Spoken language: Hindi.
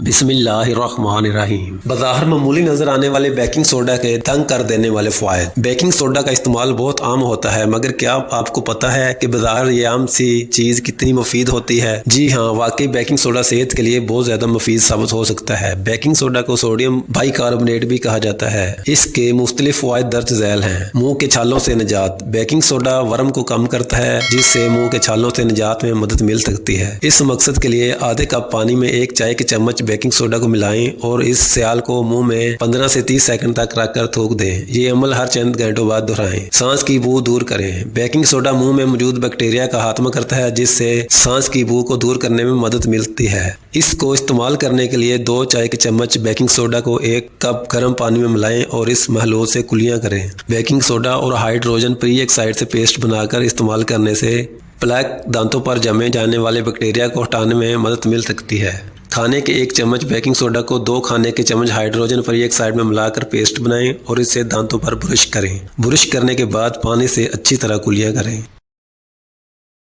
बिस्मिल्लाहिर्रहमानिर्रहीम। बाज़ार मामूली नजर आने वाले बेकिंग सोडा के तंग कर देने वाले फ़वाइद। बेकिंग सोडा का इस्तेमाल बहुत आम होता है, मगर क्या आपको पता है कि बाजार ये आम सी चीज़ कितनी मुफीद होती है? जी हाँ, वाकई बेकिंग सोडा सेहत के लिए बहुत ज़्यादा मुफीद साबित हो सकता है। बेकिंग सोडा को सोडियम बाइकार्बोनेट भी कहा जाता है। इसके मुख्तलिफ फ़वाइद दर्ज झैल हैं। मुँह के छालों से निजात। बेकिंग सोडा वर्म को कम करता है, जिससे मुँह के छालों से निजात में मदद मिल सकती है। इस मकसद के लिए आधे कप पानी में 1 चाय के चम्मच बेकिंग सोडा को मिलाएं और इस स्याल को मुंह में 15 से 30 सेकंड तक रखकर थूक दें। ये अमल हर चंद घंटों बाद दोहराएं। सांस की बू दूर करें। बेकिंग सोडा मुंह में मौजूद बैक्टीरिया का खात्मा करता है, जिससे सांस की बू को दूर करने में मदद मिलती है। इसको इस्तेमाल करने के लिए 2 चाय के चम्मच बेकिंग सोडा को 1 कप गर्म पानी में मिलाएं और इस महलूल से कुलियां करें। बेकिंग सोडा और हाइड्रोजन पेरोक्साइड से पेस्ट बनाकर इस्तेमाल करने से प्लेक दांतों पर जमे जाने वाले बैक्टीरिया को हटाने में मदद मिल सकती है। खाने के 1 चम्मच बेकिंग सोडा को 2 खाने के चम्मच हाइड्रोजन पेरोक्साइड में मिलाकर पेस्ट बनाएं और इसे दांतों पर ब्रश करें। ब्रश करने के बाद पानी से अच्छी तरह कुलियां करें।